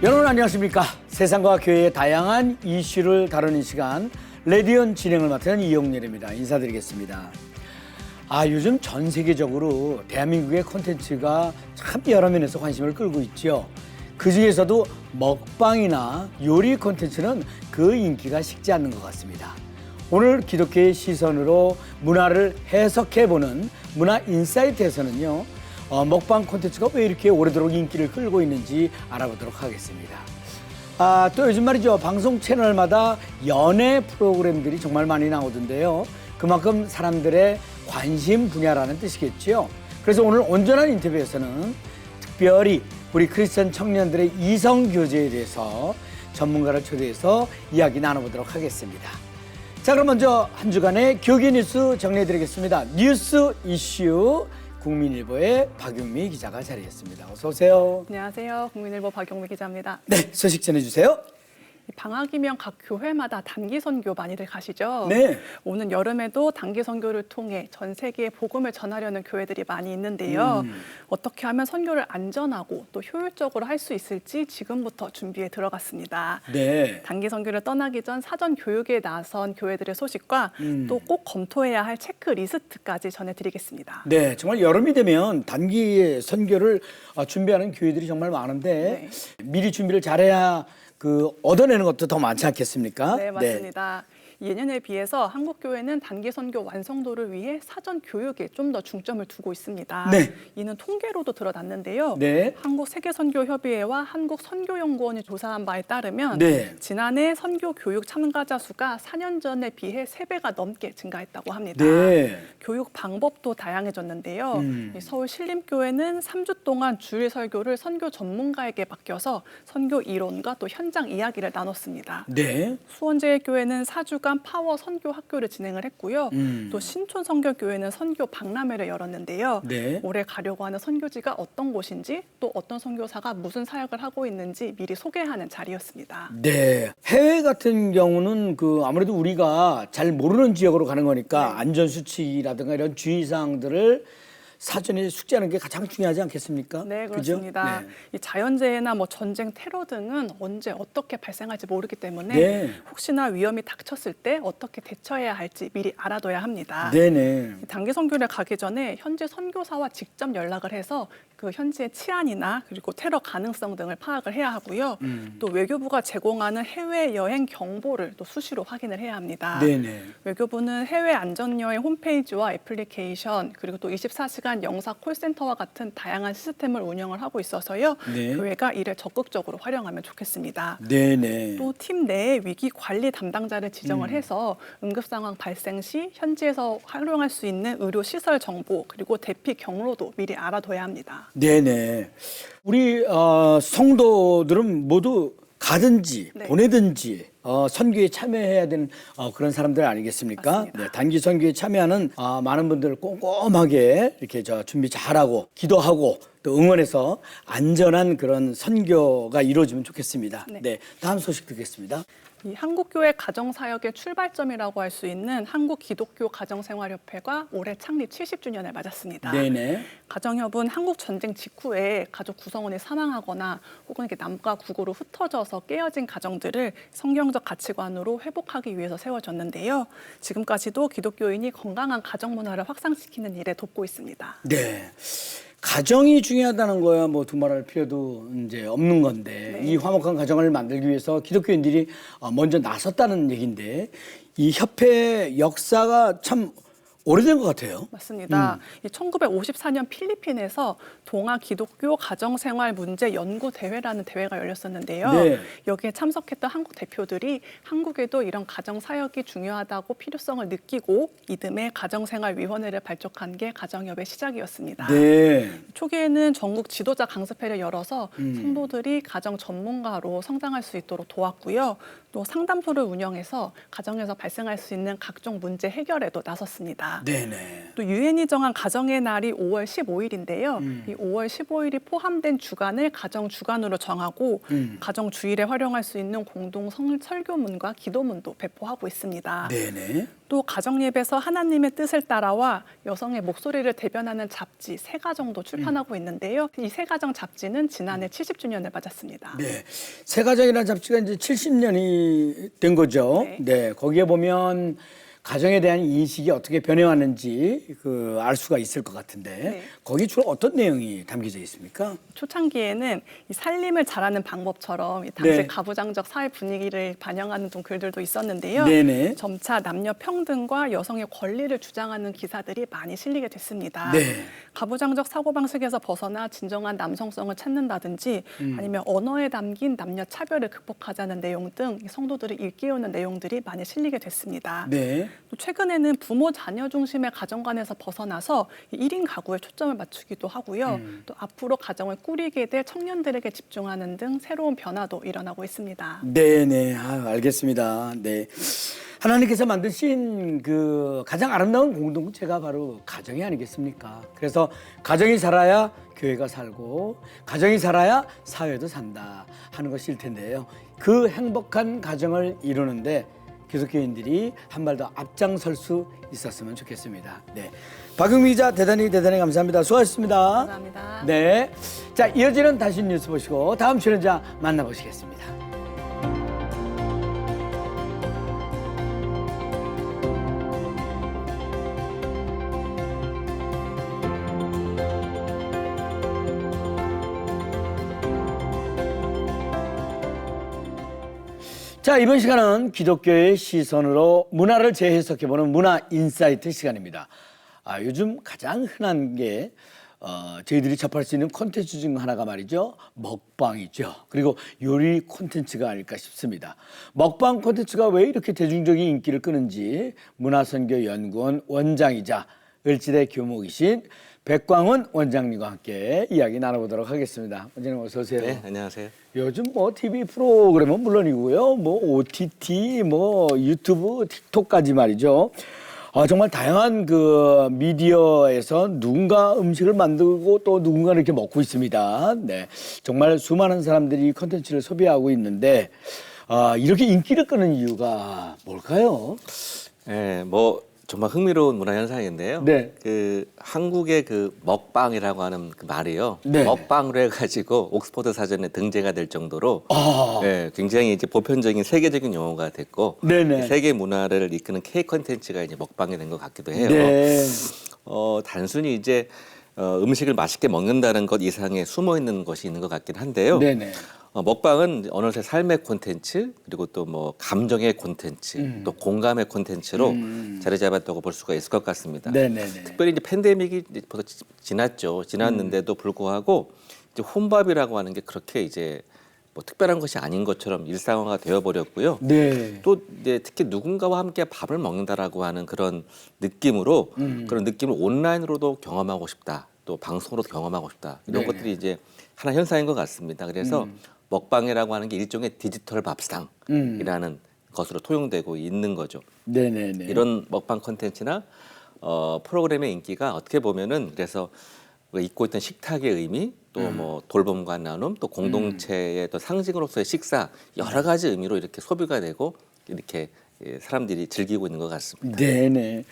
여러분 안녕하십니까? 세상과 교회의 다양한 이슈를 다루는 시간 레디언 진행을 맡은 이용렬입니다. 인사드리겠습니다. 요즘 전 세계적으로 대한민국의 콘텐츠가 참 여러 면에서 관심을 끌고 있죠. 그중에서도 먹방이나 요리 콘텐츠는 그 인기가 식지 않는 것 같습니다. 오늘 기독교의 시선으로 문화를 해석해보는 문화 인사이트에서는요, 먹방 콘텐츠가 왜 이렇게 오래도록 인기를 끌고 있는지 알아보도록 하겠습니다. 또 요즘 말이죠, 방송 채널마다 연애 프로그램들이 정말 많이 나오던데요. 그만큼 사람들의 관심 분야라는 뜻이겠죠. 그래서 오늘 온전한 인터뷰에서는 특별히 우리 크리스천 청년들의 이성 교제에 대해서 전문가를 초대해서 이야기 나눠보도록 하겠습니다. 자, 그럼 먼저 한 주간의 교계 뉴스 정리해드리겠습니다. 뉴스 이슈 국민일보의 박용미 기자가 자리했습니다. 어서 오세요. 안녕하세요. 국민일보 박용미 기자입니다. 네, 소식 전해주세요. 방학이면 각 교회마다 단기 선교 많이들 가시죠? 네. 오는 여름에도 단기 선교를 통해 전 세계에 복음을 전하려는 교회들이 많이 있는데요. 어떻게 하면 선교를 안전하고 또 효율적으로 할 수 있을지 지금부터 준비에 들어갔습니다. 네. 단기 선교를 떠나기 전 사전 교육에 나선 교회들의 소식과 또 꼭 검토해야 할 체크리스트까지 전해드리겠습니다. 네, 정말 여름이 되면 단기 선교를 준비하는 교회들이 정말 많은데 미리 준비를 잘해야 얻어내는 것도 더 많지 않겠습니까? 네, 맞습니다. 예년에 비해서 한국교회는 단기 선교 완성도를 위해 사전 교육에 좀 더 중점을 두고 있습니다. 네. 이는 통계로도 드러났는데요. 네. 한국세계선교협의회와 한국선교연구원이 조사한 바에 따르면 네. 지난해 선교 교육 참가자 수가 4년 전에 비해 3배가 넘게 증가했다고 합니다. 네. 교육 방법도 다양해졌는데요. 서울 신림교회는 3주 동안 주일 설교를 선교 전문가에게 맡겨서 선교 이론과 또 현장 이야기를 나눴습니다. 네. 수원제일교회는 4주간 파워 선교 학교를 진행을 했고요. 또 신촌 선교교회는 선교 박람회를 열었는데요. 네. 올해 가려고 하는 선교지가 어떤 곳인지 또 어떤 선교사가 무슨 사역을 하고 있는지 미리 소개하는 자리였습니다. 네. 해외 같은 경우는 아무래도 우리가 잘 모르는 지역으로 가는 거니까 안전수칙이라든가 이런 주의사항들을 사전에 숙지하는 게 가장 중요하지 않겠습니까? 네, 그죠? 그렇습니다. 네. 이 자연재해나 전쟁, 테러 등은 언제 어떻게 발생할지 모르기 때문에 네. 혹시나 위험이 닥쳤을 때 어떻게 대처해야 할지 미리 알아둬야 합니다. 네네. 단기 선교를 가기 전에 현지 선교사와 직접 연락을 해서 그 현지의 치안이나 그리고 테러 가능성 등을 파악을 해야 하고요. 또 외교부가 제공하는 해외 여행 정보를 또 수시로 확인을 해야 합니다. 네네. 외교부는 해외 안전여행 홈페이지와 애플리케이션 그리고 또 24시간 영사 콜센터와 같은 다양한 시스템을 운영을 하고 있어서요. 네. 교회가 이를 적극적으로 활용하면 좋겠습니다. 네네. 또 팀 내에 위기 관리 담당자를 지정을 해서 응급 상황 발생 시 현지에서 활용할 수 있는 의료 시설 정보 그리고 대피 경로도 미리 알아둬야 합니다. 네네. 우리 성도들은 모두 가든지 네. 보내든지 선교에 참여해야 되는 그런 사람들 아니겠습니까? 맞습니다. 네, 단기 선교에 참여하는 많은 분들 꼼꼼하게 이렇게 준비 잘하고 기도하고 또 응원해서 안전한 그런 선교가 이루어지면 좋겠습니다. 네. 네, 다음 소식 듣겠습니다. 이 한국교회 가정사역의 출발점이라고 할 수 있는 한국기독교가정생활협회가 올해 창립 70주년을 맞았습니다. 네네. 가정협은 한국 전쟁 직후에 가족 구성원이 사망하거나 혹은 이렇게 남과 국으로 흩어져서 깨어진 가정들을 성경적 가치관으로 회복하기 위해서 세워졌는데요. 지금까지도 기독교인이 건강한 가정 문화를 확산시키는 일에 돕고 있습니다. 네. 가정이 중요하다는 거야 두말할 필요도 이제 없는 건데 이 화목한 가정을 만들기 위해서 기독교인들이 먼저 나섰다는 얘기인데 이 협회 역사가 참 오래된 것 같아요. 맞습니다. 이 1954년 필리핀에서 동아 기독교 가정생활 문제 연구 대회라는 대회가 열렸었는데요. 네. 여기에 참석했던 한국 대표들이 한국에도 이런 가정 사역이 중요하다고 필요성을 느끼고 이듬해 가정생활위원회를 발족한 게 가정협의 시작이었습니다. 네. 초기에는 전국 지도자 강습회를 열어서 성도들이 가정 전문가로 성장할 수 있도록 도왔고요. 또 상담소를 운영해서 가정에서 발생할 수 있는 각종 문제 해결에도 나섰습니다. 있습니다. 네네. 또 유엔이 정한 가정의 날이 5월 15일인데요. 이 5월 15일이 포함된 주간을 가정 주간으로 정하고 가정 주일에 활용할 수 있는 공동 설교문과 기도문도 배포하고 있습니다. 네네. 또 가정 예배에서 하나님의 뜻을 따라와 여성의 목소리를 대변하는 잡지 3가정도 출판하고 있는데요. 이 3가정 잡지는 지난해 70주년을 맞았습니다. 네. 새가정이라는 잡지가 이제 70년이 된 거죠. 네. 네. 거기에 보면 가정에 대한 인식이 어떻게 변해왔는지 알 수가 있을 것 같은데 네. 거기 주로 어떤 내용이 담겨져 있습니까? 초창기에는 이 살림을 잘하는 방법처럼 이 당시 네. 가부장적 사회 분위기를 반영하는 좀 글들도 있었는데요. 네네. 점차 남녀 평등과 여성의 권리를 주장하는 기사들이 많이 실리게 됐습니다. 네. 가부장적 사고방식에서 벗어나 진정한 남성성을 찾는다든지 아니면 언어에 담긴 남녀 차별을 극복하자는 내용 등 성도들을 일깨우는 내용들이 많이 실리게 됐습니다. 네. 또 최근에는 부모 자녀 중심의 가정관에서 벗어나서 1인 가구에 초점을 맞추기도 하고요. 또 앞으로 가정을 꾸리게 될 청년들에게 집중하는 등 새로운 변화도 일어나고 있습니다. 네네. 알겠습니다. 네. 하나님께서 만드신 가장 아름다운 공동체가 바로 가정이 아니겠습니까? 그래서 가정이 살아야 교회가 살고 가정이 살아야 사회도 산다 하는 것일 텐데요. 그 행복한 가정을 이루는데 기독교인들이 한 발 더 앞장설 수 있었으면 좋겠습니다. 네, 박용미 기자 대단히 감사합니다. 수고하셨습니다. 감사합니다. 네, 자 이어지는 단신 뉴스 보시고 다음 출연자 만나보시겠습니다. 자, 이번 시간은 기독교의 시선으로 문화를 재해석해보는 문화 인사이트 시간입니다. 요즘 가장 흔한 게 저희들이 접할 수 있는 콘텐츠 중 하나가 말이죠. 먹방이죠. 그리고 요리 콘텐츠가 아닐까 싶습니다. 먹방 콘텐츠가 왜 이렇게 대중적인 인기를 끄는지 문화선교연구원 원장이자 을지대 교목이신 백광원 원장님과 함께 이야기 나눠보도록 하겠습니다. 원장님 어서 오세요. 네, 안녕하세요. 요즘 TV 프로그램은 물론이고요. OTT, 유튜브, 틱톡까지 말이죠. 정말 다양한 미디어에서 누군가 음식을 만들고 또 누군가 이렇게 먹고 있습니다. 네. 정말 수많은 사람들이 콘텐츠를 소비하고 있는데, 이렇게 인기를 끄는 이유가 뭘까요? 네, 정말 흥미로운 문화 현상인데요. 네. 한국의 먹방이라고 하는 말이요. 네. 먹방으로 해가지고 옥스퍼드 사전에 등재가 될 정도로 아. 네, 굉장히 이제 보편적인 세계적인 용어가 됐고 네네. 세계 문화를 이끄는 K 콘텐츠가 이제 먹방이 된 것 같기도 해요. 네. 단순히 이제 음식을 맛있게 먹는다는 것 이상의 숨어 있는 것이 있는 것 같긴 한데요. 네네. 먹방은 어느새 삶의 콘텐츠 그리고 또 감정의 콘텐츠 또 공감의 콘텐츠로 자리 잡았다고 볼 수가 있을 것 같습니다. 네네네. 특별히 이제 팬데믹이 이제 벌써 지났는데도 불구하고 이제 혼밥이라고 하는 게 그렇게 이제 특별한 것이 아닌 것처럼 일상화가 되어버렸고요. 네. 또 이제 특히 누군가와 함께 밥을 먹는다라고 하는 그런 느낌으로 그런 느낌을 온라인으로도 경험하고 싶다. 또 방송으로도 경험하고 싶다. 이런 네네. 것들이 이제 하나 현상인 것 같습니다. 그래서 먹방이라고 하는 게 일종의 디지털 밥상이라는 것으로 통용되고 있는 거죠. 네네네. 이런 먹방 콘텐츠나 프로그램의 인기가 어떻게 보면은 그래서 우리가 잊고 있던 식탁의 의미 또 돌봄과 나눔 또 공동체의 또 상징으로서의 식사 여러 가지 의미로 이렇게 소비가 되고 이렇게 사람들이 즐기고 있는 것 같습니다. 네네.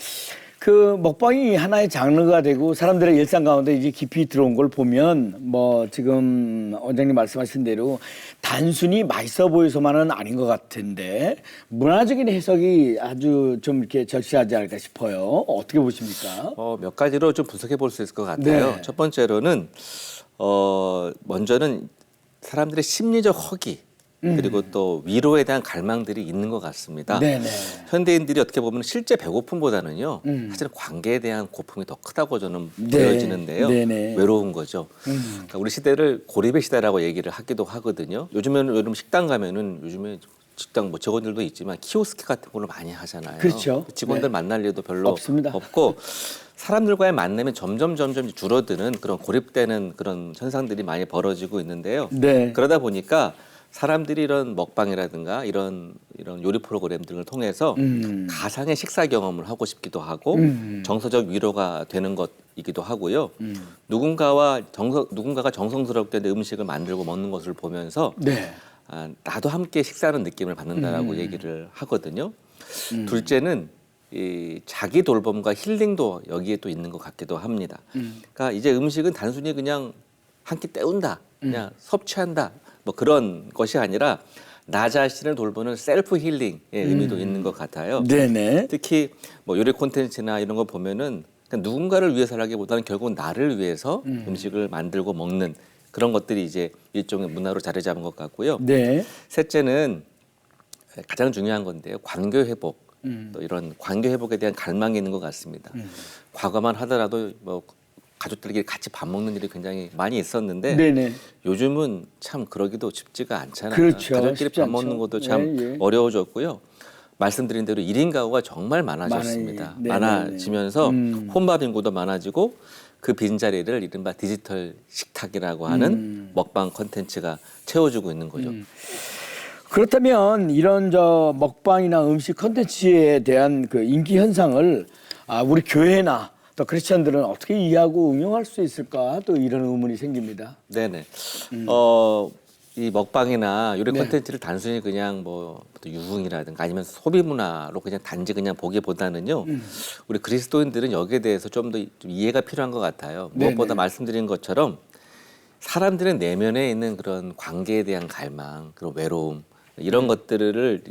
먹방이 하나의 장르가 되고 사람들의 일상 가운데 이제 깊이 들어온 걸 보면 지금 원장님 말씀하신 대로 단순히 맛있어 보여서만은 아닌 것 같은데 문화적인 해석이 아주 좀 이렇게 절실하지 않을까 싶어요. 어떻게 보십니까? 몇 가지로 좀 분석해 볼 수 있을 것 같아요. 네. 첫 번째로는 먼저는 사람들의 심리적 허기 그리고 또 위로에 대한 갈망들이 있는 것 같습니다. 네네. 현대인들이 어떻게 보면 실제 배고픔보다는요, 사실 관계에 대한 고품이 더 크다고 저는 네. 보여지는데요. 네네. 외로운 거죠. 그러니까 우리 시대를 고립의 시대라고 얘기를 하기도 하거든요. 요즘에는 식당 가면은 요즘에 식당 직원들도 있지만 키오스크 같은 걸로 많이 하잖아요. 그렇죠. 직원들 네. 만날 일도 별로 없습니다. 없고 사람들과의 만남이 점점 줄어드는 그런 고립되는 그런 현상들이 많이 벌어지고 있는데요. 네. 그러다 보니까 사람들이 이런 먹방이라든가 이런 요리 프로그램들을 통해서 가상의 식사 경험을 하고 싶기도 하고 정서적 위로가 되는 것이기도 하고요. 누군가가 정성스럽게 내 음식을 만들고 먹는 것을 보면서 네. 나도 함께 식사하는 느낌을 받는다라고 얘기를 하거든요. 둘째는 이 자기 돌봄과 힐링도 여기에 또 있는 것 같기도 합니다. 그러니까 이제 음식은 단순히 그냥 한 끼 때운다, 그냥 섭취한다, 뭐 그런 것이 아니라 나 자신을 돌보는 셀프 힐링의 의미도 있는 것 같아요. 네네. 특히 뭐 요리 콘텐츠나 이런 거 보면은 그냥 누군가를 위해서라기보다는 결국 나를 위해서 음식을 만들고 먹는 그런 것들이 이제 일종의 문화로 자리 잡은 것 같고요. 네. 셋째는 가장 중요한 건데요. 관계 회복. 또 이런 관계 회복에 대한 갈망이 있는 것 같습니다. 과거만 하더라도 뭐 가족들끼리 같이 밥 먹는 일이 굉장히 많이 있었는데 네네. 요즘은 참 그러기도 쉽지가 않잖아요. 그렇죠. 가족끼리 쉽지 밥 않죠. 먹는 것도 참 예, 예. 어려워졌고요. 말씀드린 대로 1인 가구가 정말 많아졌습니다. 네네네. 많아지면서 혼밥 인구도 많아지고 그 빈자리를 이른바 디지털 식탁이라고 하는 먹방 콘텐츠가 채워주고 있는 거죠. 그렇다면 이런 먹방이나 음식 콘텐츠에 대한 그 인기 현상을 우리 교회나 또 크리스천들은 어떻게 이해하고 응용할 수 있을까? 또 이런 의문이 생깁니다. 네네. 이 먹방이나 요리 네. 콘텐츠를 단순히 그냥 뭐 유흥이라든가 아니면 소비 문화로 그냥 단지 그냥 보기보다는요. 우리 그리스도인들은 여기에 대해서 좀 더 이해가 필요한 것 같아요. 무엇보다 네네. 말씀드린 것처럼 사람들의 내면에 있는 그런 관계에 대한 갈망, 그런 외로움 이런 것들을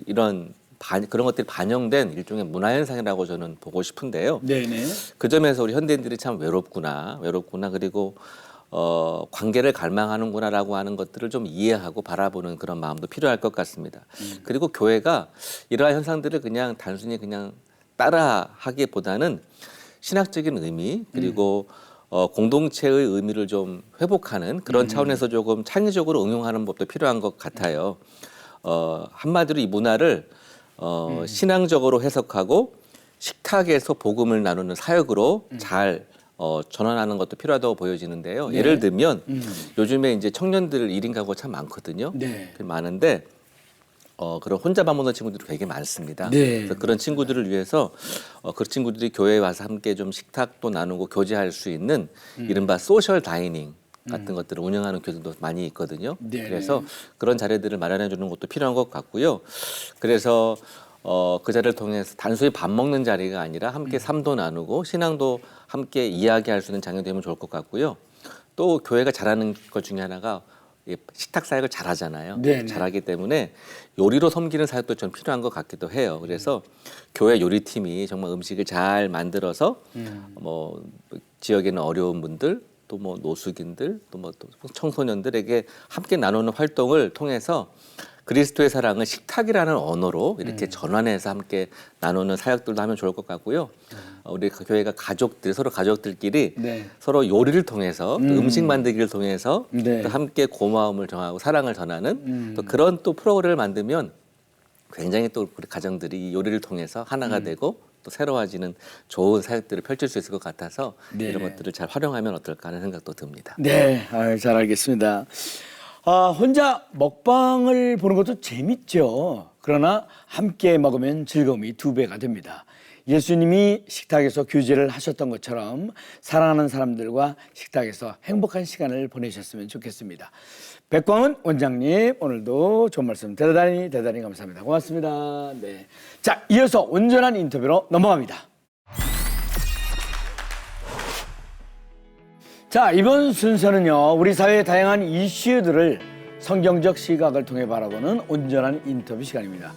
그런 것들이 반영된 일종의 문화 현상이라고 저는 보고 싶은데요. 네네. 그 점에서 우리 현대인들이 참 외롭구나 그리고 관계를 갈망하는구나라고 하는 것들을 좀 이해하고 바라보는 그런 마음도 필요할 것 같습니다. 그리고 교회가 이러한 현상들을 그냥 단순히 그냥 따라하기보다는 신학적인 의미 그리고 공동체의 의미를 좀 회복하는 그런 차원에서 조금 창의적으로 응용하는 법도 필요한 것 같아요. 한마디로 이 문화를 신앙적으로 해석하고 식탁에서 복음을 나누는 사역으로 잘 전환하는 것도 필요하다고 보여지는데요. 네. 예를 들면 요즘에 이제 청년들 1인 가구가 참 많거든요. 네. 많은데 그런 혼자 밥 먹는 친구들이 되게 많습니다. 네. 그래서 그런 친구들을 위해서 그 친구들이 교회에 와서 함께 좀 식탁도 나누고 교제할 수 있는 이른바 소셜 다이닝 같은 것들을 운영하는 교회들도 많이 있거든요. 네. 그래서 그런 자리들을 마련해 주는 것도 필요한 것 같고요. 그래서 그 자리를 통해서 단순히 밥 먹는 자리가 아니라 함께 삶도 나누고 신앙도 함께 이야기할 수 있는 장이 되면 좋을 것 같고요. 또 교회가 잘하는 것 중에 하나가 식탁 사역을 잘하잖아요. 네네. 잘하기 때문에 요리로 섬기는 사역도 좀 필요한 것 같기도 해요. 그래서 교회 요리팀이 정말 음식을 잘 만들어서 뭐 지역에는 어려운 분들 또 뭐 노숙인들 또 뭐 청소년들에게 함께 나누는 활동을 통해서 그리스도의 사랑을 식탁이라는 언어로 이렇게 전환해서 함께 나누는 사역들도 하면 좋을 것 같고요. 우리 교회가 서로 가족들끼리 네. 서로 요리를 통해서 또 음식 만들기를 통해서 네. 또 함께 고마움을 전하고 사랑을 전하는 또 그런 또 프로그램을 만들면 굉장히 또 우리 가정들이 이 요리를 통해서 하나가 되고 또 새로워지는 좋은 사역들을 펼칠 수 있을 것 같아서 네. 이런 것들을 잘 활용하면 어떨까 하는 생각도 듭니다. 네, 잘 알겠습니다. 혼자 먹방을 보는 것도 재밌죠. 그러나 함께 먹으면 즐거움이 2배가 됩니다. 예수님이 식탁에서 교제를 하셨던 것처럼 사랑하는 사람들과 식탁에서 행복한 시간을 보내셨으면 좋겠습니다. 백광은 원장님, 오늘도 좋은 말씀 대단히 감사합니다. 고맙습니다. 네. 자, 이어서 온전한 인터뷰로 넘어갑니다. 자, 이번 순서는요, 우리 사회의 다양한 이슈들을 성경적 시각을 통해 바라보는 온전한 인터뷰 시간입니다.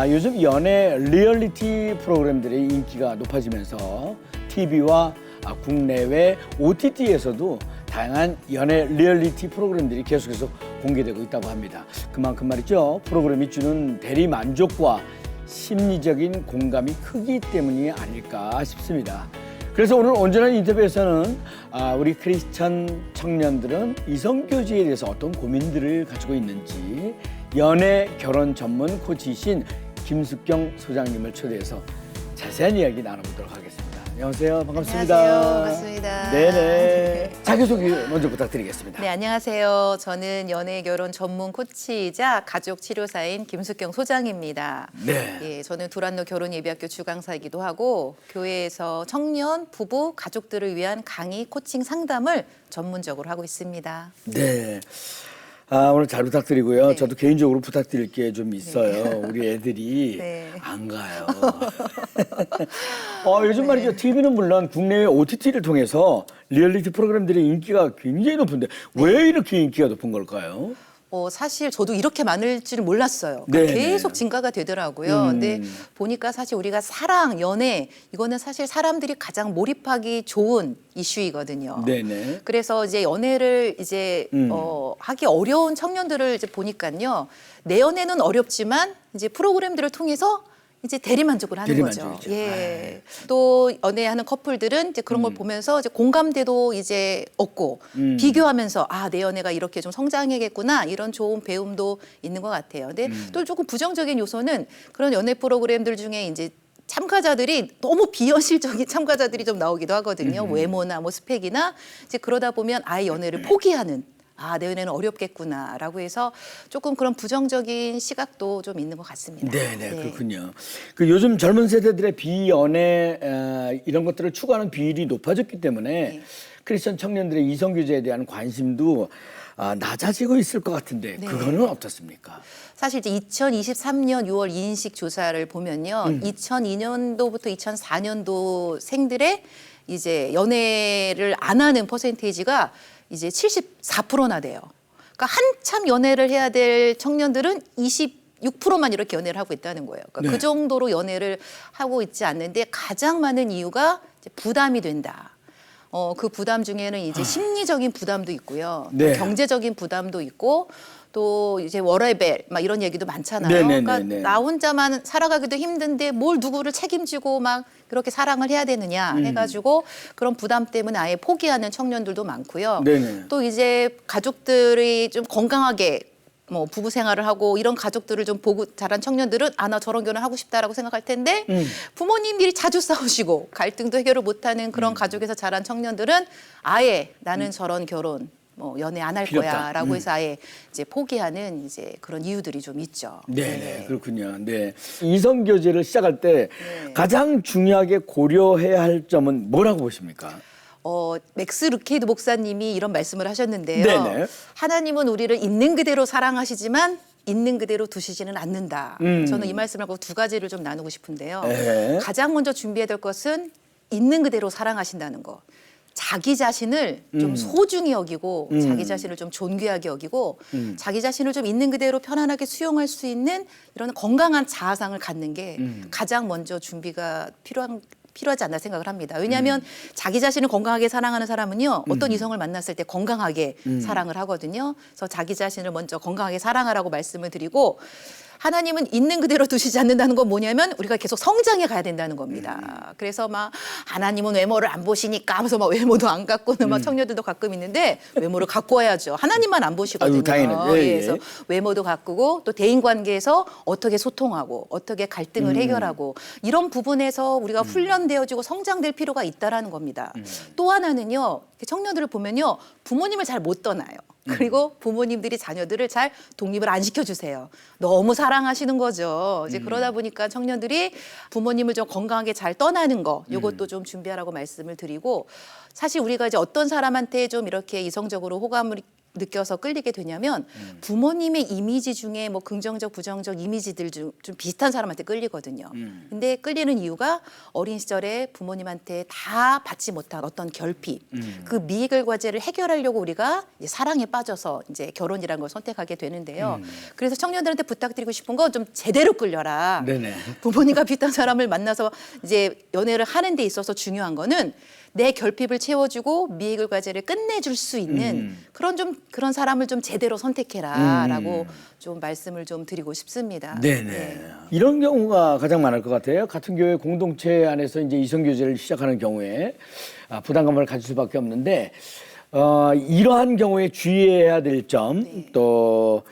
요즘 연애 리얼리티 프로그램들의 인기가 높아지면서 TV와 국내외 OTT에서도 다양한 연애 리얼리티 프로그램들이 계속해서 공개되고 있다고 합니다. 그만큼 말이죠, 프로그램이 주는 대리 만족과 심리적인 공감이 크기 때문이 아닐까 싶습니다. 그래서 오늘 온전한 인터뷰에서는 우리 크리스천 청년들은 이성교제에 대해서 어떤 고민들을 가지고 있는지 연애 결혼 전문 코치이신 김숙경 소장님을 초대해서 자세한 이야기 나눠보도록 하겠습니다. 안녕하세요. 반갑습니다. 안녕하세요. 반갑습니다. 네네. 자기소개 먼저 부탁드리겠습니다. 네, 안녕하세요. 저는 연애 결혼 전문 코치이자 가족 치료사인 김숙경 소장입니다. 네. 예, 저는 두란노 결혼 예비학교 주강사이기도 하고 교회에서 청년, 부부, 가족들을 위한 강의, 코칭, 상담을 전문적으로 하고 있습니다. 네. 오늘 잘 부탁드리고요. 네. 저도 개인적으로 부탁드릴 게 좀 있어요. 우리 애들이 네. 안 가요. 요즘 말이죠. TV는 물론 국내외 OTT를 통해서 리얼리티 프로그램들의 인기가 굉장히 높은데 왜 이렇게 인기가 높은 걸까요? 사실 저도 이렇게 많을 줄 몰랐어요. 그러니까 네네. 계속 증가가 되더라고요. 근데 보니까 사실 우리가 사랑, 연애 이거는 사실 사람들이 가장 몰입하기 좋은 이슈이거든요. 네네. 그래서 이제 연애를 이제 하기 어려운 청년들을 이제 보니까요. 내 연애는 어렵지만 이제 프로그램들을 통해서 이제 대리만족을 하는 거죠. 대리만족이죠. 예. 또 연애하는 커플들은 이제 그런 걸 보면서 이제 공감대도 이제 얻고 비교하면서 내 연애가 이렇게 좀 성장해야겠구나 이런 좋은 배움도 있는 것 같아요. 근데 또 조금 부정적인 요소는 그런 연애 프로그램들 중에 이제 참가자들이 너무 비현실적인 참가자들이 좀 나오기도 하거든요. 외모나 뭐 스펙이나 이제 그러다 보면 아예 연애를 포기하는. 내 연애는 어렵겠구나라고 해서 조금 그런 부정적인 시각도 좀 있는 것 같습니다. 네네, 그렇군요. 그 요즘 젊은 세대들의 비연애 이런 것들을 추구하는 비율이 높아졌기 때문에 크리스천 청년들의 이성교제에 대한 관심도 낮아지고 있을 것 같은데 그거는 어떻습니까? 사실 이제 2023년 6월 인식 조사를 보면요, 2002년도부터 2004년도 생들의 이제 연애를 안 하는 퍼센테이지가 이제 74%나 돼요. 그러니까 한참 연애를 해야 될 청년들은 26%만 이렇게 연애를 하고 있다는 거예요. 그러니까 그 정도로 연애를 하고 있지 않는데 가장 많은 이유가 이제 부담이 된다. 그 부담 중에는 이제 심리적인 부담도 있고요. 또 네. 경제적인 부담도 있고 또 이제 워라밸 막 이런 얘기도 많잖아요. 네네네네. 그러니까 나 혼자만 살아가기도 힘든데 뭘 누구를 책임지고 막 그렇게 사랑을 해야 되느냐 해가지고 그런 부담 때문에 아예 포기하는 청년들도 많고요. 네네. 또 이제 가족들이 좀 건강하게 뭐 부부 생활을 하고 이런 가족들을 좀 보고 자란 청년들은 나 저런 결혼 하고 싶다라고 생각할 텐데 부모님들이 자주 싸우시고 갈등도 해결을 못하는 그런 가족에서 자란 청년들은 아예 나는 저런 결혼 뭐 연애 안 할 필요 없다. 거야라고 해서 아예 이제 포기하는 이제 그런 이유들이 좀 있죠. 네, 그렇군요. 네. 이성 교제를 시작할 때 가장 중요하게 고려해야 할 점은 뭐라고 보십니까? 맥스 루케이드 목사님이 이런 말씀을 하셨는데요. 네네. 하나님은 우리를 있는 그대로 사랑하시지만 있는 그대로 두시지는 않는다. 저는 이 말씀을 하고 두 가지를 좀 나누고 싶은데요. 네. 가장 먼저 준비해야 될 것은 있는 그대로 사랑하신다는 거. 자기 자신을 좀 소중히 여기고 자기 자신을 좀 존귀하게 여기고 자기 자신을 좀 있는 그대로 편안하게 수용할 수 있는 이런 건강한 자아상을 갖는 게 가장 먼저 준비가 필요하지 않나 생각을 합니다. 왜냐하면 자기 자신을 건강하게 사랑하는 사람은요, 어떤 이성을 만났을 때 건강하게 사랑을 하거든요. 그래서 자기 자신을 먼저 건강하게 사랑하라고 말씀을 드리고, 하나님은 있는 그대로 두시지 않는다는 건 뭐냐면 우리가 계속 성장해 가야 된다는 겁니다. 그래서 막 하나님은 외모를 안 보시니까 하면서 막 외모도 안 갖고는 막 청년들도 가끔 있는데 외모를 갖고 와야죠. 하나님만 안 보시거든요. 아유, 다행이네. 예, 예. 그래서 외모도 가꾸고 또 대인 관계에서 어떻게 소통하고 어떻게 갈등을 해결하고 이런 부분에서 우리가 훈련되어지고 성장될 필요가 있다라는 겁니다. 또 하나는요, 청년들을 보면요, 부모님을 잘 못 떠나요. 그리고 부모님들이 자녀들을 잘 독립을 안 시켜주세요. 너무 사랑하시는 거죠. 이제 그러다 보니까 청년들이 부모님을 좀 건강하게 잘 떠나는 거, 이것도 좀 준비하라고 말씀을 드리고, 사실 우리가 이제 어떤 사람한테 좀 이렇게 이성적으로 호감을 느껴서 끌리게 되냐면 부모님의 이미지 중에 뭐 긍정적, 부정적 이미지들 좀 비슷한 사람한테 끌리거든요. 근데 끌리는 이유가 어린 시절에 부모님한테 다 받지 못한 어떤 결핍, 그 미해결 과제를 해결하려고 우리가 이제 사랑에 빠져서 이제 결혼이라는 걸 선택하게 되는데요. 그래서 청년들한테 부탁드리고 싶은 건 좀 제대로 끌려라. 네네. 부모님과 비슷한 사람을 만나서 이제 연애를 하는 데 있어서 중요한 거는 내 결핍을 채워주고 미해결 과제를 끝내줄 수 있는 그런 사람을 좀 제대로 선택해라라고 좀 말씀을 좀 드리고 싶습니다. 네네. 네. 이런 경우가 가장 많을 것 같아요. 같은 교회 공동체 안에서 이제 이성 교제를 시작하는 경우에 부담감을 가질 수밖에 없는데 이러한 경우에 주의해야 될 점, 또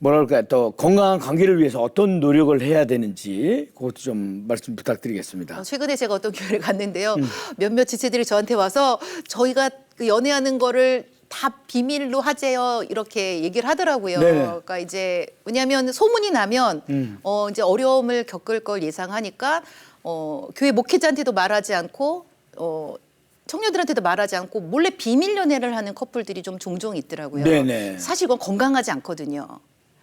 뭐랄까 또 건강한 관계를 위해서 어떤 노력을 해야 되는지 그것도 좀 말씀 부탁드리겠습니다. 최근에 제가 어떤 교회를 갔는데요. 몇몇 지체들이 저한테 와서 저희가 그 연애하는 거를 다 비밀로 하재요 이렇게 얘기를 하더라고요. 네네. 그러니까 이제 왜냐하면 소문이 나면 이제 어려움을 겪을 걸 예상하니까 교회 목회자한테도 말하지 않고 청년들한테도 말하지 않고 몰래 비밀 연애를 하는 커플들이 좀 종종 있더라고요. 네네. 사실 그건 건강하지 않거든요.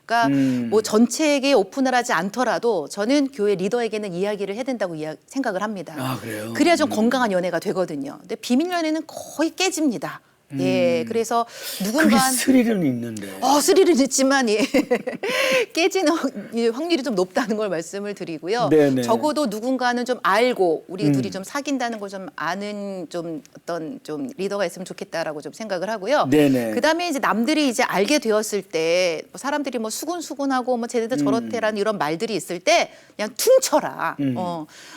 그러니까 뭐 전체에게 오픈을 하지 않더라도 저는 교회 리더에게는 이야기를 해야 된다고 생각을 합니다. 아, 그래요? 그래야 좀 건강한 연애가 되거든요. 근데 비밀 연애는 거의 깨집니다. 예, 그래서 그게 누군가 스릴은 있는데. 스릴은 있지만 예. 깨지는 확률이 좀 높다는 걸 말씀을 드리고요. 네네. 적어도 누군가는 좀 알고 우리 둘이 좀 사귄다는 걸 좀 아는 좀 어떤 좀 리더가 있으면 좋겠다라고 좀 생각을 하고요. 네네. 그다음에 이제 남들이 이제 알게 되었을 때뭐 사람들이 뭐 수근수근하고 뭐 쟤네들 저렇대라는 이런 말들이 있을 때 그냥 퉁쳐라.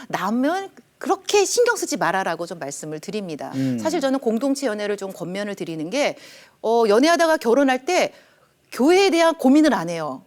남은 그렇게 신경 쓰지 말아라고 좀 말씀을 드립니다. 사실 저는 공동체 연애를 좀 권면을 드리는 게 연애하다가 결혼할 때 교회에 대한 고민을 안 해요.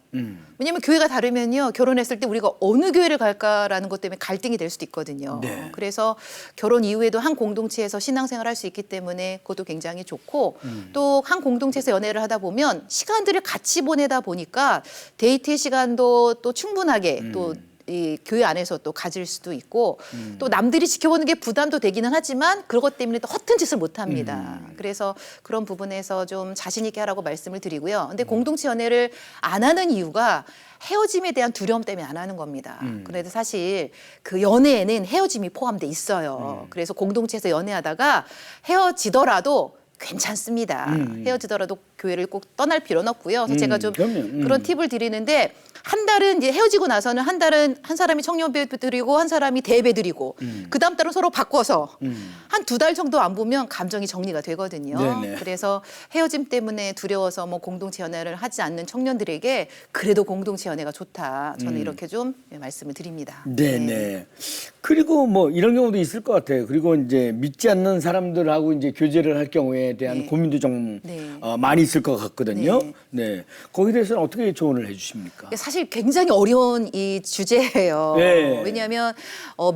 왜냐하면 교회가 다르면요. 결혼했을 때 우리가 어느 교회를 갈까라는 것 때문에 갈등이 될 수도 있거든요. 네. 그래서 결혼 이후에도 한 공동체에서 신앙생활을 할 수 있기 때문에 그것도 굉장히 좋고 또 한 공동체에서 연애를 하다 보면 시간들을 같이 보내다 보니까 데이트의 시간도 또 충분하게 또 이 교회 안에서 또 가질 수도 있고 또 남들이 지켜보는 게 부담도 되기는 하지만 그것 때문에 또 허튼 짓을 못 합니다. 그래서 그런 부분에서 좀 자신 있게 하라고 말씀을 드리고요. 근데 공동체 연애를 안 하는 이유가 헤어짐에 대한 두려움 때문에 안 하는 겁니다. 그래도 사실 그 연애에는 헤어짐이 포함돼 있어요. 그래서 공동체에서 연애하다가 헤어지더라도 괜찮습니다. 헤어지더라도 교회를 꼭 떠날 필요는 없고요. 그래서 제가 좀 그럼요. 그런 팁을 드리는데 한 달은 이제 헤어지고 나서는 한 달은 한 사람이 청년배 드리고 한 사람이 대배 드리고 그 다음 달은 서로 바꿔서 한 2달 정도 안 보면 감정이 정리가 되거든요. 네네. 그래서 헤어짐 때문에 두려워서 뭐 공동체 연애를 하지 않는 청년들에게 그래도 공동체 연애가 좋다. 저는 이렇게 좀 말씀을 드립니다. 네네. 그리고 뭐 이런 경우도 있을 것 같아요. 그리고 이제 믿지 않는 사람들하고 이제 교제를 할 경우에 대한 네. 고민도 좀 네. 많이 있을 것 같거든요. 네. 네. 거기에 대해서는 어떻게 조언을 해주십니까? 사실 굉장히 어려운 이 주제예요. 네. 왜냐하면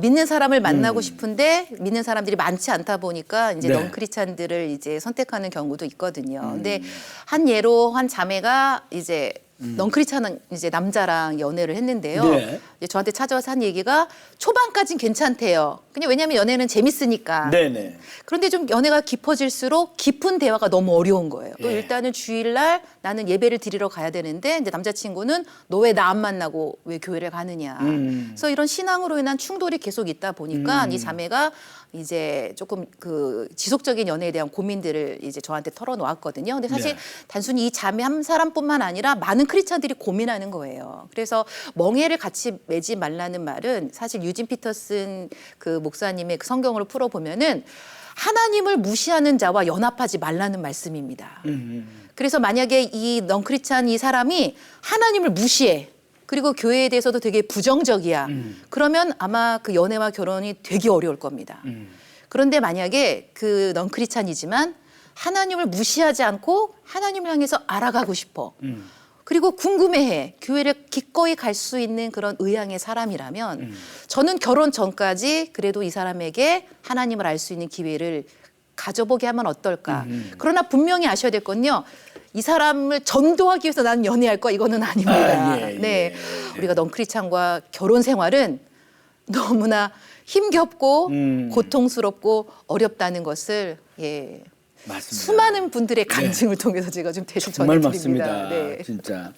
믿는 사람을 만나고 싶은데 믿는 사람들이 많지 않다 보니까 이제 네. 넌크리스찬들을 이제 선택하는 경우도 있거든요. 근데 한 예로 한 자매가 이제 넌크리스찬 이제 남자랑 연애를 했는데요. 네. 이제 저한테 찾아와서 한 얘기가 초반까진 괜찮대요. 그냥 왜냐하면 연애는 재밌으니까. 네네. 그런데 좀 연애가 깊어질수록 깊은 대화가 너무 어려운 거예요. 또 예. 일단은 주일날 나는 예배를 드리러 가야 되는데 이제 남자친구는 너 왜 나 안 만나고 왜 교회를 가느냐. 그래서 이런 신앙으로 인한 충돌이 계속 있다 보니까 이 자매가 이제 조금 그 지속적인 연애에 대한 고민들을 이제 저한테 털어놓았거든요. 근데 사실 네. 단순히 이 자매 한 사람뿐만 아니라 많은 크리스찬들이 고민하는 거예요. 그래서 멍해를 같이 매지 말라는 말은 사실 유진 피터슨 그 목사님의 그 성경으로 풀어보면은 하나님을 무시하는 자와 연합하지 말라는 말씀입니다. 그래서 만약에 이 넌크리스찬 이 사람이 하나님을 무시해. 그리고 교회에 대해서도 되게 부정적이야. 그러면 아마 그 연애와 결혼이 되게 어려울 겁니다. 그런데 만약에 그 넌크리스찬이지만 하나님을 무시하지 않고 하나님을 향해서 알아가고 싶어. 그리고 궁금해해. 교회를 기꺼이 갈 수 있는 그런 의향의 사람이라면 저는 결혼 전까지 그래도 이 사람에게 하나님을 알 수 있는 기회를 가져보게 하면 어떨까. 그러나 분명히 아셔야 될 건요. 이 사람을 전도하기 위해서 나는 연애할 거야. 이거는 아닙니다. 아, 예, 예. 네, 우리가 넌크리스찬과 결혼 생활은 너무나 힘겹고 고통스럽고 어렵다는 것을 예. 맞습니다. 수많은 분들의 간증을 통해서 제가 좀 대신 정말 전해드립니다. 맞습니다. 네. 진짜.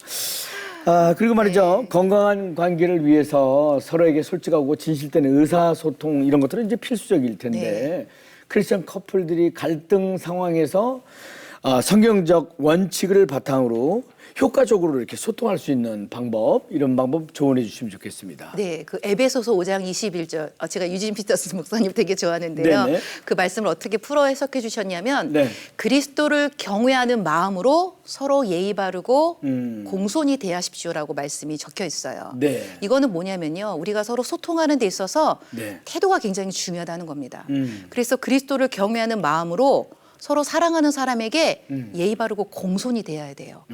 그리고 말이죠. 건강한 관계를 위해서 서로에게 솔직하고 진실된 의사소통 이런 것들은 이제 필수적일 텐데 네. 크리스천 커플들이 갈등 상황에서 성경적 원칙을 바탕으로 효과적으로 이렇게 소통할 수 있는 방법, 이런 방법 조언해 주시면 좋겠습니다. 네, 그 에베소서 5장 21절. 제가 유진 피터스 목사님 되게 좋아하는데요. 네네. 그 말씀을 어떻게 풀어 해석해 주셨냐면 네. 그리스도를 경외하는 마음으로 서로 예의 바르고 음. 공손히 대하십시오라고 말씀이 적혀 있어요. 네. 이거는 뭐냐면요. 우리가 서로 소통하는 데 있어서 네. 태도가 굉장히 중요하다는 겁니다. 그래서 그리스도를 경외하는 마음으로 서로 사랑하는 사람에게 예의 바르고 공손이 돼야 돼요.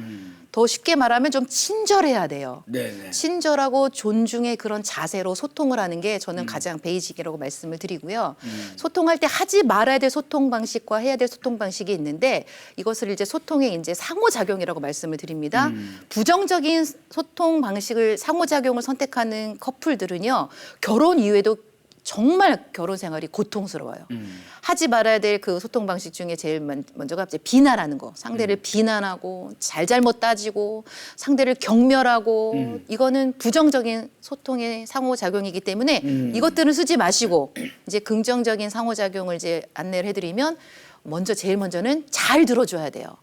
더 쉽게 말하면 좀 친절해야 돼요. 네네. 친절하고 존중의 그런 자세로 소통을 하는 게 저는 가장 베이직이라고 말씀을 드리고요. 소통할 때 하지 말아야 될 소통 방식과 해야 될 소통 방식이 있는데 이것을 이제 소통의 이제 상호작용이라고 말씀을 드립니다. 부정적인 소통 방식을 상호작용을 선택하는 커플들은요. 결혼 이후에도 정말 결혼 생활이 고통스러워요. 하지 말아야 될 그 소통 방식 중에 제일 먼저가 이제 비난하는 거. 상대를 비난하고 잘잘못 따지고 상대를 경멸하고 이거는 부정적인 소통의 상호작용이기 때문에 이것들은 쓰지 마시고 이제 긍정적인 상호작용을 이제 안내를 해드리면 제일 먼저는 잘 들어줘야 돼요.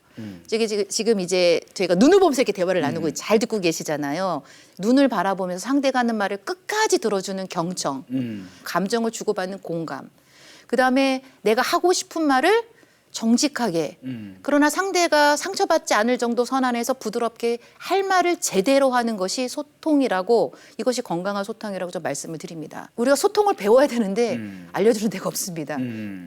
지금 이제 저희가 눈을 보면서 이렇게 대화를 나누고 잘 듣고 계시잖아요. 눈을 바라보면서 상대가 하는 말을 끝까지 들어주는 경청, 감정을 주고받는 공감. 그다음에 내가 하고 싶은 말을 정직하게 그러나 상대가 상처받지 않을 정도 선안에서 부드럽게 할 말을 제대로 하는 것이 소통이라고 이것이 건강한 소통이라고 좀 말씀을 드립니다. 우리가 소통을 배워야 되는데 알려주는 데가 없습니다.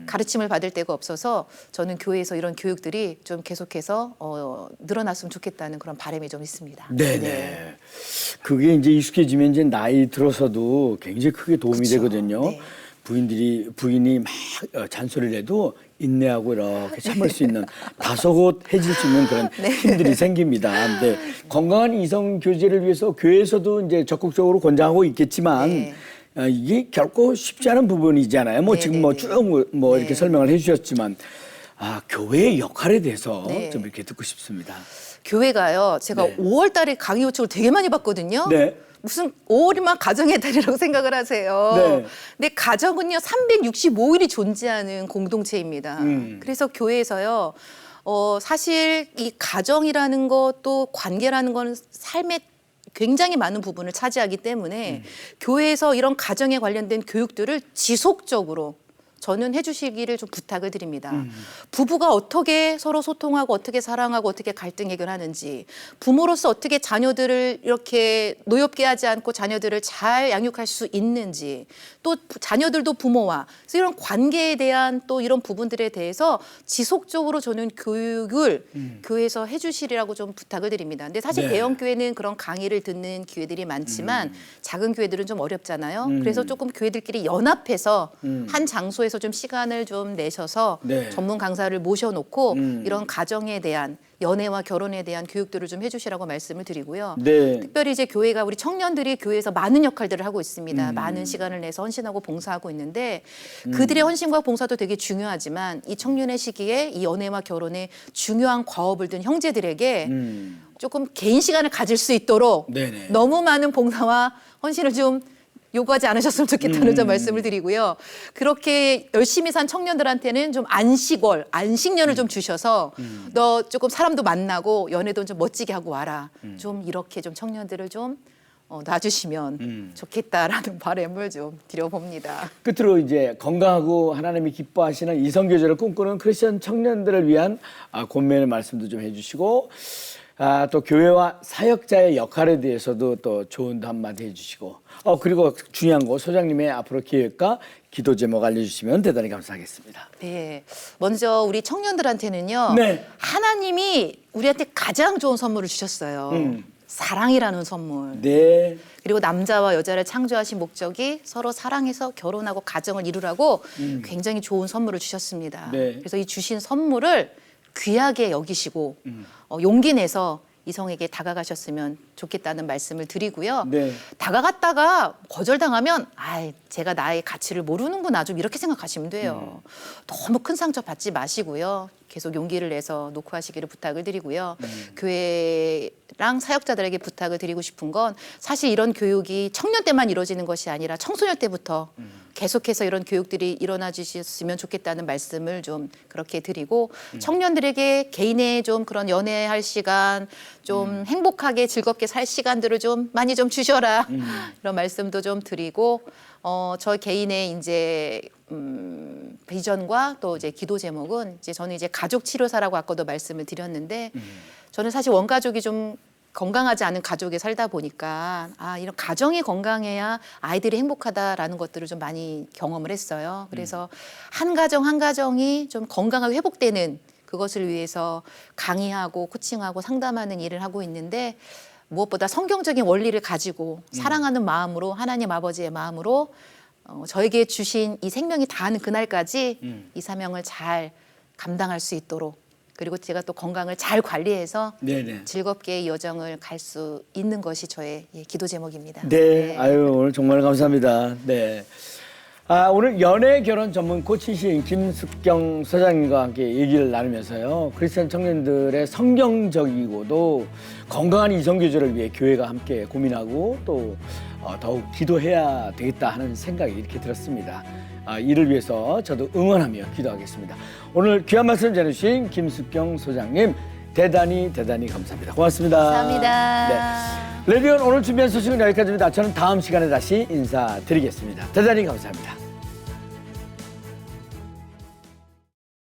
가르침을 받을 데가 없어서 저는 교회에서 이런 교육들이 좀 계속해서 늘어났으면 좋겠다는 그런 바람이 좀 있습니다. 네네. 그게 이제 익숙해지면 이제 나이 들어서도 굉장히 크게 도움이 그쵸. 되거든요. 네. 부인이 막 잔소리를 해도 인내하고 이렇게 참을 수 있는 다소곳해질 수 있는 그런 힘들이 생깁니다. 근데 건강한 이성 교제를 위해서 교회에서도 이제 적극적으로 권장하고 있겠지만 네. 이게 결코 쉽지 않은 부분이잖아요. 뭐 네, 지금 네, 뭐 네. 쭉 뭐 이렇게 네. 설명을 해주셨지만 교회의 역할에 대해서 네. 좀 이렇게 듣고 싶습니다. 교회가요. 제가 네. 5월 달에 강의 요청을 되게 많이 받거든요. 네. 무슨 5월이면 가정의 달이라고 생각을 하세요. 네. 근데 가정은요 365일이 존재하는 공동체입니다. 그래서 교회에서요 사실 이 가정이라는 것도 관계라는 건 삶의 굉장히 많은 부분을 차지하기 때문에 교회에서 이런 가정에 관련된 교육들을 지속적으로 저는 해주시기를 좀 부탁을 드립니다. 부부가 어떻게 서로 소통하고 어떻게 사랑하고 어떻게 갈등 해결하는지 부모로서 어떻게 자녀들을 이렇게 노엽게 하지 않고 자녀들을 잘 양육할 수 있는지 또 자녀들도 부모와 그래서 이런 관계에 대한 또 이런 부분들에 대해서 지속적으로 저는 교육을 교회에서 해주시리라고 좀 부탁을 드립니다. 근데 사실 네. 대형 교회는 그런 강의를 듣는 교회들이 많지만 작은 교회들은 좀 어렵잖아요. 그래서 조금 교회들끼리 연합해서 한 장소에서 좀 시간을 좀 내셔서 네. 전문 강사를 모셔놓고 이런 가정에 대한 연애와 결혼에 대한 교육들을 좀 해주시라고 말씀을 드리고요. 네. 특별히 이제 교회가 우리 청년들이 교회에서 많은 역할들을 하고 있습니다. 많은 시간을 내서 헌신하고 봉사하고 있는데 그들의 헌신과 봉사도 되게 중요하지만 이 청년의 시기에 이 연애와 결혼에 중요한 과업을 둔 형제들에게 조금 개인 시간을 가질 수 있도록 네네. 너무 많은 봉사와 헌신을 좀 요구하지 않으셨으면 좋겠다는 점 말씀을 드리고요. 그렇게 열심히 산 청년들한테는 좀 안식년을 좀 주셔서 너 조금 사람도 만나고 연애도 좀 멋지게 하고 와라. 좀 이렇게 좀 청년들을 좀 놔주시면 좋겠다라는 바람을 좀 드려봅니다. 끝으로 이제 건강하고 하나님이 기뻐하시는 이성교제를 꿈꾸는 크리스천 청년들을 위한 권면의 말씀도 좀 해주시고 또 교회와 사역자의 역할에 대해서도 또 조언도 한마디 해주시고 그리고 중요한 거 소장님의 앞으로 계획과 기도 제목 알려주시면 대단히 감사하겠습니다. 네, 먼저 우리 청년들한테는요. 네. 하나님이 우리한테 가장 좋은 선물을 주셨어요. 사랑이라는 선물. 네. 그리고 남자와 여자를 창조하신 목적이 서로 사랑해서 결혼하고 가정을 이루라고 굉장히 좋은 선물을 주셨습니다. 네. 그래서 이 주신 선물을 귀하게 여기시고 용기 내서 이성에게 다가가셨으면 좋겠다는 말씀을 드리고요. 네. 다가갔다가 거절당하면 제가 나의 가치를 모르는구나 좀 이렇게 생각하시면 돼요. 너무 큰 상처 받지 마시고요. 계속 용기를 내서 노크하시기를 부탁을 드리고요. 교회랑 사역자들에게 부탁을 드리고 싶은 건 사실 이런 교육이 청년 때만 이루어지는 것이 아니라 청소년 때부터 계속해서 이런 교육들이 일어나 주셨으면 좋겠다는 말씀을 좀 그렇게 드리고 청년들에게 개인의 좀 그런 연애할 시간 좀 행복하게 즐겁게 살 시간들을 좀 많이 좀 주셔라 이런 말씀도 좀 드리고 저 개인의 이제 비전과 또 이제 기도 제목은 이제 저는 이제 가족 치료사라고 아까도 말씀을 드렸는데 저는 사실 원가족이 좀 건강하지 않은 가족에 살다 보니까 이런 가정이 건강해야 아이들이 행복하다라는 것들을 좀 많이 경험을 했어요. 그래서 한 가정 한 가정이 좀 건강하게 회복되는 그것을 위해서 강의하고 코칭하고 상담하는 일을 하고 있는데 무엇보다 성경적인 원리를 가지고 사랑하는 마음으로 하나님 아버지의 마음으로 저에게 주신 이 생명이 다하는 그날까지 이 사명을 잘 감당할 수 있도록 그리고 제가 또 건강을 잘 관리해서 네네. 즐겁게 이 여정을 갈 수 있는 것이 저의 기도 제목입니다. 네, 아유 오늘 정말 감사합니다. 네. 오늘 연애 결혼 전문 코치신 김숙경 소장님과 함께 얘기를 나누면서요. 크리스천 청년들의 성경적이고도 건강한 이성 교제를 위해 교회가 함께 고민하고 또 더욱 기도해야 되겠다 하는 생각이 이렇게 들었습니다. 이를 위해서 저도 응원하며 기도하겠습니다. 오늘 귀한 말씀 전해주신 김숙경 소장님 대단히 감사합니다. 고맙습니다. 감사합니다. 네. 레디온 오늘 준비한 소식은 여기까지입니다. 저는 다음 시간에 다시 인사드리겠습니다. 대단히 감사합니다.